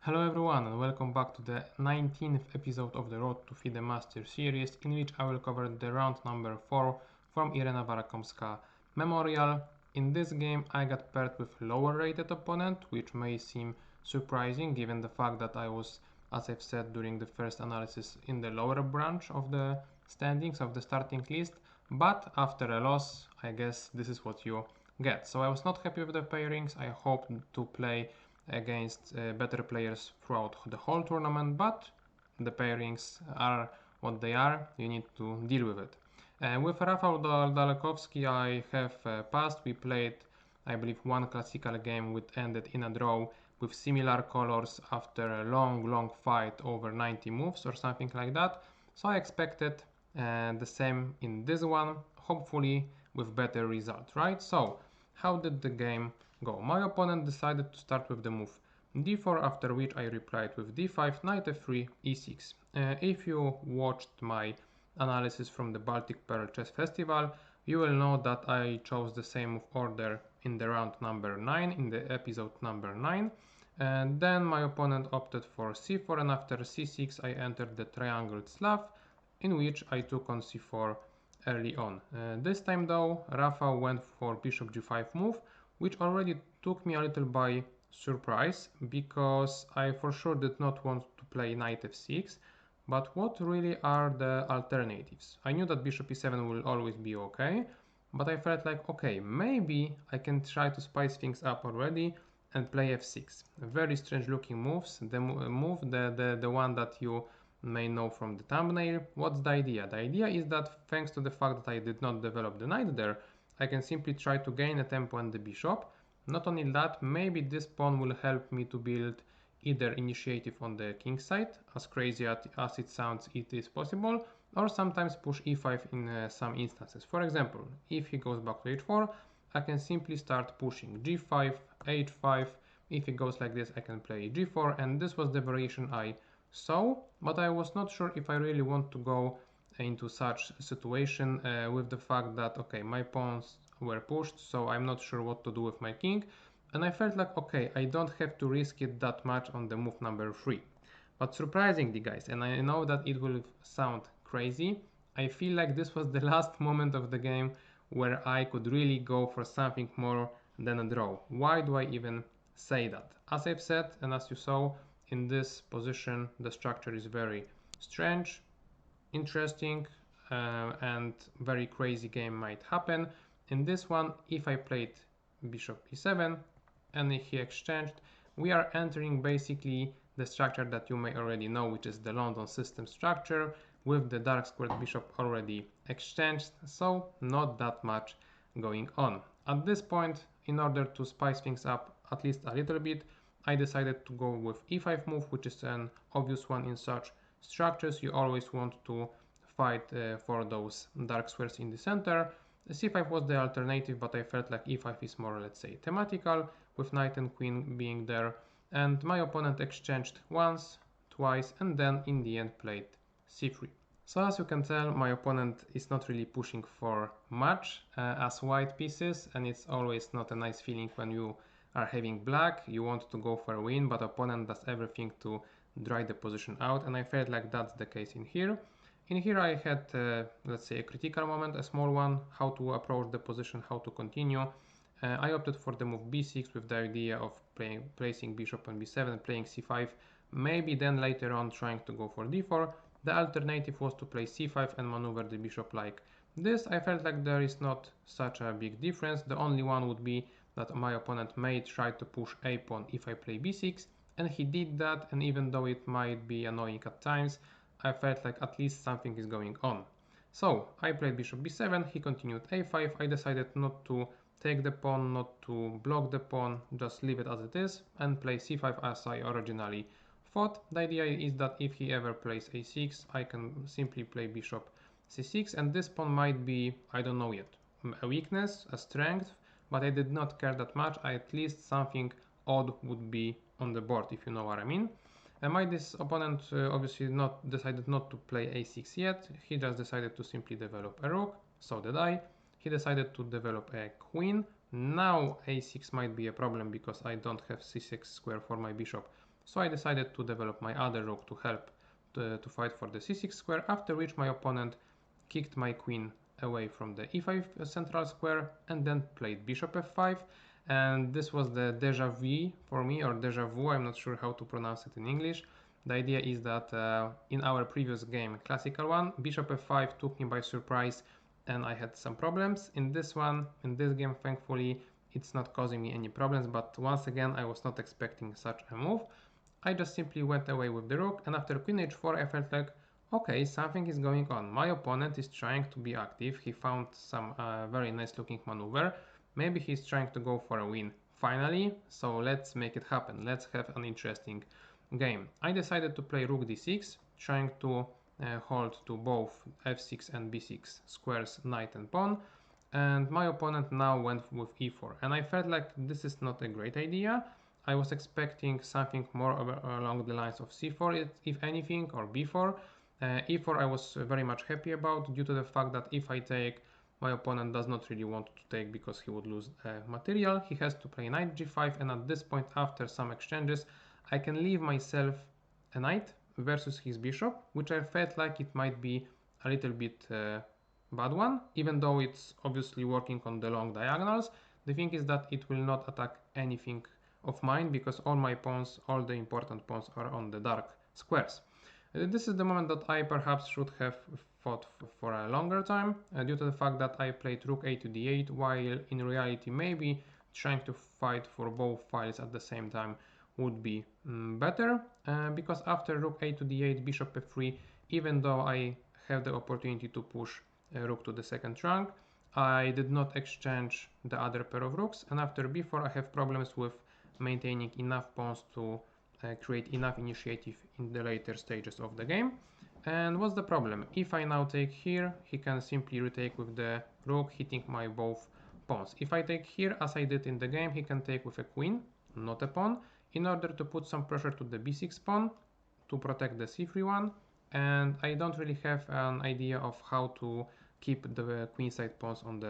Hello everyone and welcome back to the 19th episode of the Road to FIDE Master series, in which I will cover the round number 4 from Irena Warakomska Memorial. In this game I got paired with lower rated opponent, which may seem surprising given the fact that I was, as I've said during the first analysis, in the lower branch of the standings of the starting list, but after a loss I guess this is what you get. So I was not happy with the pairings. I hoped to play against better players throughout the whole tournament, but the pairings are what they are. You need to deal with it. With Rafał Dalekowski I have passed. We played, I believe, one classical game which ended in a draw with similar colors after a long fight over 90 moves or something like that. So I expected the same in this one, hopefully with better result, right? So how did the game go? My opponent decided to start with the move d4, after which I replied with d5, knight f3, e6. If you watched my analysis from the Baltic Pearl Chess Festival, you will know that I chose the same move order in the round number 9, in the episode number 9. And then my opponent opted for c4, and after c6 I entered the triangled Slav, in which I took on c4 early on. This time though, Rafa went for bishop g5 move, which already took me a little by surprise, because I for sure did not want to play knight f6, but what really are the alternatives? I knew that bishop e7 will always be okay, but I felt like, okay, maybe I can try to spice things up already and play f6. Very strange looking moves. The one that you may know from the thumbnail. What's the idea? The idea is that thanks to the fact that I did not develop the knight there, I can simply try to gain a tempo and the bishop. Not only that, maybe this pawn will help me to build either initiative on the king side, as crazy as it sounds, it is possible, or sometimes push e5 in some instances. For example, if he goes back to h4, I can simply start pushing g5, h5. If it goes like this, I can play g4, and this was the variation I saw, but I was not sure if I really want to go into such a situation with the fact that, okay, my pawns were pushed, so I'm not sure what to do with my king, and I felt like, okay, I don't have to risk it that much on the move number 3. But surprisingly, guys, and I know that it will sound crazy, I feel like this was the last moment of the game where I could really go for something more than a draw. Why do I even say that? As I've said, and as you saw, in this position the structure is very strange, interesting, and very crazy game might happen. In this one, if I played bishop e7 and he exchanged, we are entering basically the structure that you may already know, which is the London system structure with the dark squared bishop already exchanged, so not that much going on. At this point, in order to spice things up at least a little bit, I decided to go with e5 move, which is an obvious one in such structures. You always want to fight for those dark squares in the center. c5 was the alternative, but I felt like e5 is more, let's say, thematical, with knight and queen being there. And my opponent exchanged once, twice, and then in the end played c3. So as you can tell, my opponent is not really pushing for much as white pieces, and it's always not a nice feeling when you are having black. You want to go for a win, but opponent does everything to dry the position out, and I felt like that's the case in here. In here I had, let's say, a critical moment, a small one, how to approach the position, how to continue. I opted for the move b6 with the idea of placing bishop on b7, playing c5, maybe then later on trying to go for d4. The alternative was to play c5 and maneuver the bishop like this. I felt like there is not such a big difference. The only one would be that my opponent may try to push a pawn if I play b6, and he did that, and even though it might be annoying at times, I felt like at least something is going on. So I played bishop b7, he continued a5. I decided not to take the pawn, not to block the pawn, just leave it as it is, and play c5 as I originally thought. The idea is that if he ever plays a6, I can simply play bishop c6, and this pawn might be, I don't know yet, a weakness, a strength, but I did not care that much. At least something odd would be on the board, if you know what I mean. And my opponent obviously decided not to play a6 yet. He just decided to simply develop a rook. So did I. He decided to develop a queen. Now a6 might be a problem because I don't have c6 square for my bishop So I decided to develop my other rook to help to fight for the c6 square, after which my opponent kicked my queen away from the e5 central square and then played bishop f5, and this was the déjà vu for me, or déjà vu, I'm not sure how to pronounce it in English. The idea is that in our previous game, classical one, bishop f5 took me by surprise and I had some problems. In this one, in this game, thankfully, it's not causing me any problems, but once again, I was not expecting such a move. I just simply went away with the rook, and after queen h4 I felt like, okay, something is going on. My opponent is trying to be active, he found some very nice looking maneuver, maybe he's trying to go for a win finally, so let's make it happen, let's have an interesting game. I decided to play rook d6, trying to hold to both f6 and b6 squares, knight and pawn, and my opponent now went with e4, and I felt like this is not a great idea. I was expecting something more along the lines of c4 if anything, or b4. E4 I was very much happy about, due to the fact that if I take, my opponent does not really want to take because he would lose material. He has to play knight g5, and at this point, after some exchanges, I can leave myself a knight versus his bishop, which I felt like it might be a little bit bad one, even though it's obviously working on the long diagonals. The thing is that it will not attack anything of mine because all my pawns, all the important pawns, are on the dark squares. This is the moment that I perhaps should have fought for a longer time, due to the fact that I played rook a to d8, while in reality maybe trying to fight for both files at the same time would be better, because after rook a to d8, bishop f3, even though I have the opportunity to push rook to the second rank, I did not exchange the other pair of rooks, and after b4 I have problems with maintaining enough pawns to create enough initiative in the later stages of the game. And what's the problem? If I now take here, he can simply retake with the rook, hitting my both pawns. If I take here, as I did in the game, he can take with a queen, not a pawn, in order to put some pressure to the b6 pawn to protect the c3 one, and I don't really have an idea of how to keep the queenside pawns on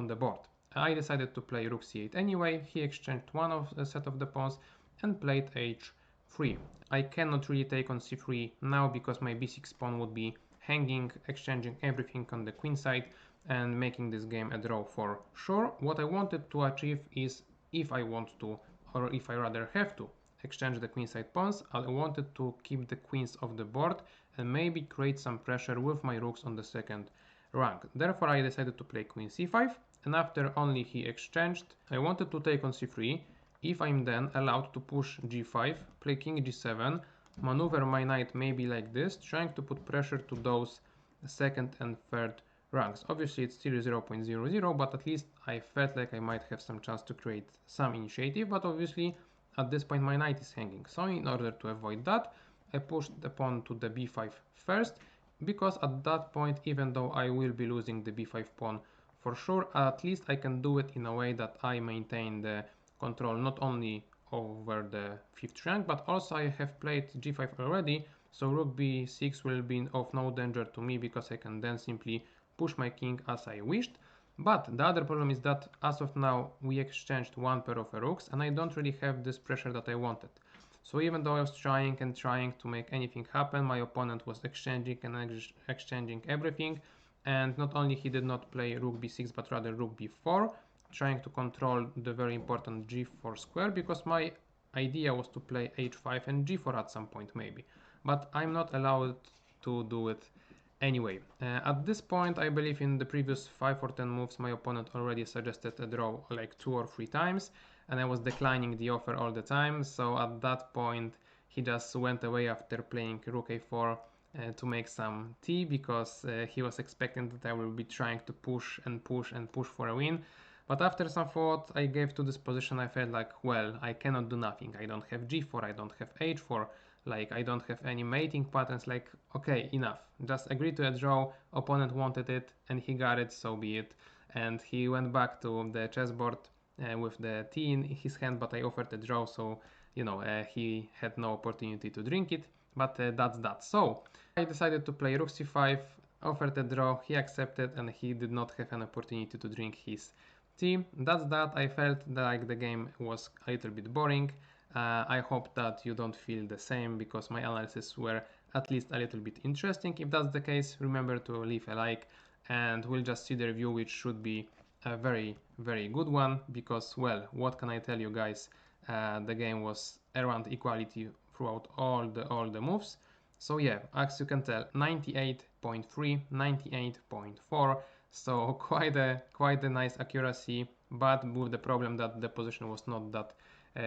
the board. I decided to play rook c8 anyway. He exchanged one of a set of the pawns and played h3. I cannot really take on c3 now because my b6 pawn would be hanging, exchanging everything on the queen side and making this game a draw for sure. What I wanted to achieve is, if I want to, or if I rather have to, exchange the queenside pawns, I wanted to keep the queens off the board and maybe create some pressure with my rooks on the second rank. Therefore I decided to play queen c5, and after only he exchanged, I wanted to take on c3. If I'm then allowed to push g5, play king g7, maneuver my knight maybe like this, trying to put pressure to those second and third ranks. Obviously it's still 0.00, but at least I felt like I might have some chance to create some initiative, but obviously at this point my knight is hanging. So in order to avoid that, I pushed the pawn to the b5 first, because at that point, even though I will be losing the b5 pawn for sure, at least I can do it in a way that I maintain the control not only over the fifth rank, but also I have played g5 already, so rook b6 will be of no danger to me because I can then simply push my king as I wished. But the other problem is that as of now we exchanged one pair of rooks and I don't really have this pressure that I wanted. So even though I was trying to make anything happen, my opponent was exchanging and exchanging everything, and not only he did not play rook b6 but rather rook b4, trying to control the very important g4 square, because my idea was to play h5 and g4 at some point maybe, but I'm not allowed to do it anyway. At this point, I believe in the previous 5 or 10 moves my opponent already suggested a draw like 2 or 3 times, and I was declining the offer all the time, so at that point he just went away after playing rook a4 to make some tea, because he was expecting that I will be trying to push and push and push for a win. But after some thought I gave to this position, I felt like, well, I cannot do nothing. I don't have g4, I don't have h4, like I don't have any mating patterns. Like, okay, enough. Just agree to a draw, opponent wanted it and he got it, so be it. And he went back to the chessboard with the tea in his hand, but I offered a draw, so you know, he had no opportunity to drink it. But that's that. So I decided to play rook c5, offered a draw, he accepted, and he did not have an opportunity to drink his tea. That's that. I felt like the game was a little bit boring. I hope that you don't feel the same, because my analysis were at least a little bit interesting. If that's the case, remember to leave a like, and we'll just see the review, which should be a very good one, because, well, what can I tell you guys, the game was around equality throughout all the moves. So yeah, as you can tell, 98.3, 98.4, so quite a nice accuracy, but with the problem that the position was not that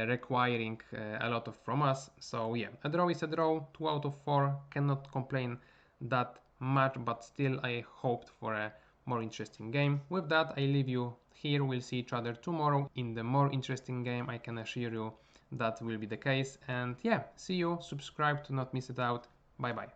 requiring a lot of from us. So yeah, a draw is a draw, 2 out of 4, cannot complain that much, but still I hoped for a more interesting game. With that, I leave you here. We'll see each other tomorrow in the more interesting game. I can assure you that will be the case. And yeah, see you, subscribe to not miss it out. Bye bye.